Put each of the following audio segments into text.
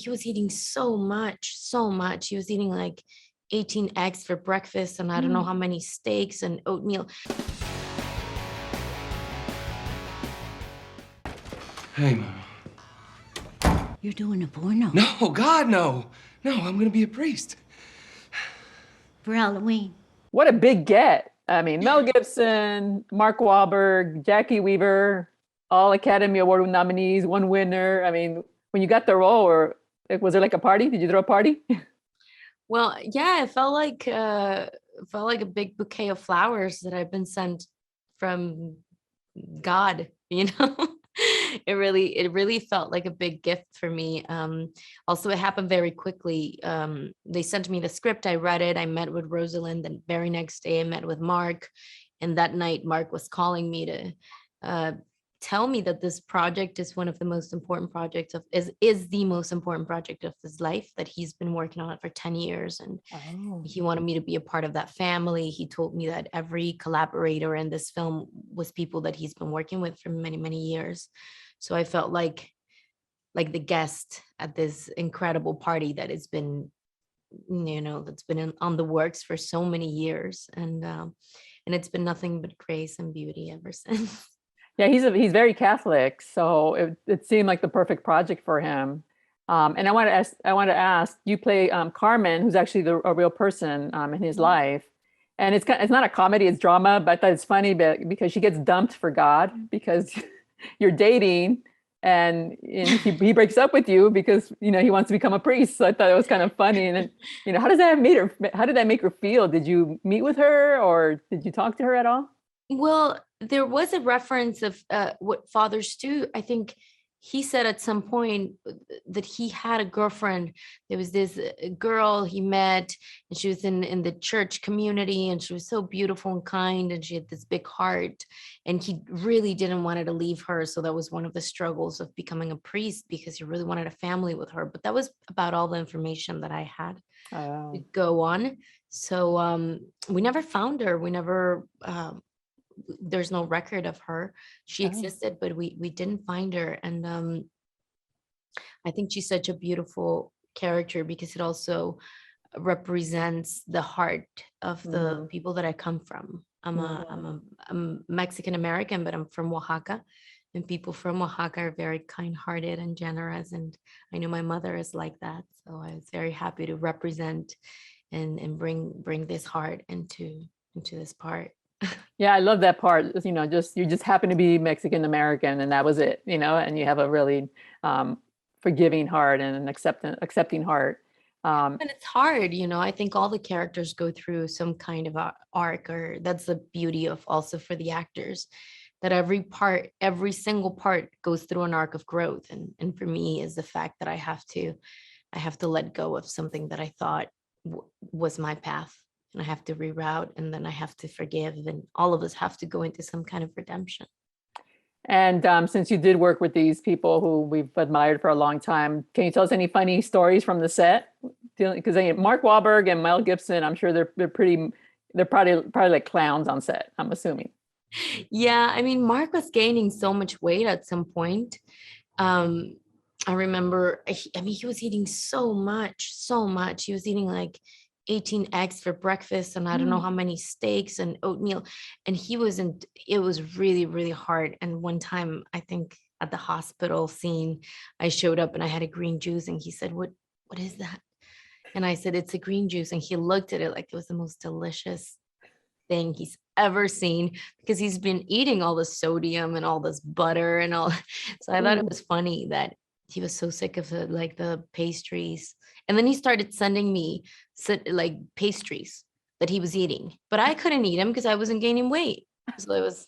he was eating so much. He was eating like 18 eggs for breakfast and I don't know how many steaks and oatmeal. Hey, Mom. You're doing a porno. No, God, no. No, I'm gonna be a priest. For Halloween. What a big get. I mean, Mel Gibson, Mark Wahlberg, Jacki Weaver, all Academy Award nominees, one winner. I mean, when you got the role, or was there like a party? Did you throw a party? Well, yeah, it felt like a big bouquet of flowers that I've been sent from God, you know. It really felt like a big gift for me. Also, it happened very quickly. They sent me the script, I read it, I met with Rosalind, the very next day I met with Mark, and that night Mark was calling me to tell me that this project is one of the most important projects of is the most important project of his life, that he's been working on it for 10 years and he wanted me to be a part of that family. He told me that every collaborator in this film was people that he's been working with for many years. So I felt like the guest at this incredible party that has been, that's been on the works for so many years, and it's been nothing but grace and beauty ever since. Yeah, he's very Catholic, so it seemed like the perfect project for him. And I want to ask, you play Carmen, who's actually a real person in his life, and it's not a comedy, it's drama, but I thought it's funny because she gets dumped for God because you're dating, and he breaks up with you because he wants to become a priest. So I thought it was kind of funny. And then how did that make her feel? Did you meet with her or did you talk to her at all? Well, there was a reference of what Father Stu, I think he said at some point that he had a girlfriend. There was this girl he met, and she was in the church community, and she was so beautiful and kind, and she had this big heart, and he really didn't want to leave her. So that was one of the struggles of becoming a priest, because he really wanted a family with her. But that was about all the information that I had to go on. So we never found her. We never there's no record of her. She existed, but we didn't find her. And I think she's such a beautiful character because it also represents the heart of the people that I come from. I'm Mexican American, but I'm from Oaxaca, and people from Oaxaca are very kind-hearted and generous, and I know my mother is like that. So I was very happy to represent and bring this heart into this part. Yeah, I love that part. You just happen to be Mexican American, and that was it. And you have a really forgiving heart and an accepting heart. And it's hard, I think all the characters go through some kind of arc, or that's the beauty of also for the actors, that every single part goes through an arc of growth. And for me is the fact that I have to let go of something that I thought was my path, and I have to reroute, and then I have to forgive, and all of us have to go into some kind of redemption. And since you did work with these people who we've admired for a long time, can you tell us any funny stories from the set? Because Mark Wahlberg and Mel Gibson, I'm sure they're probably like clowns on set, I'm assuming. Yeah, I mean, Mark was gaining so much weight at some point. I remember, he was eating so much. He was eating like 18 eggs for breakfast and I don't know how many steaks and oatmeal, and it was really hard. And one time, I think at the hospital scene, I showed up and I had a green juice, and he said, what is that? And I said, it's a green juice. And he looked at it like it was the most delicious thing he's ever seen, because he's been eating all the sodium and all this butter and all. So I thought it was funny that he was so sick of the pastries. And then he started sending me like pastries that he was eating, but I couldn't eat them because I wasn't gaining weight. So it was,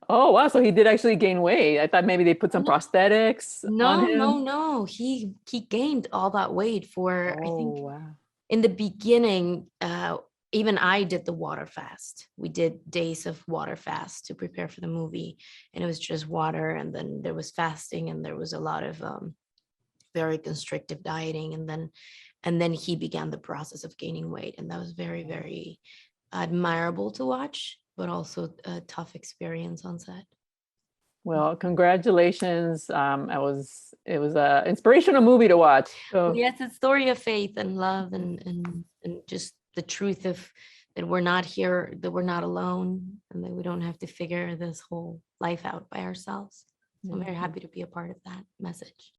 Oh, wow. So he did actually gain weight. I thought maybe they put some prosthetics on him. No. He gained all that weight for, I think, wow. in the beginning, even I did the water fast. We did days of water fast to prepare for the movie, and it was just water, and then there was fasting, and there was a lot of very constrictive dieting, and then he began the process of gaining weight, and that was very admirable to watch, but also a tough experience on set. Well, congratulations. It was a inspirational movie to watch. So Yes, it's a story of faith and love and just the truth of that we're not here, that we're not alone, and that we don't have to figure this whole life out by ourselves. So I'm very happy to be a part of that message.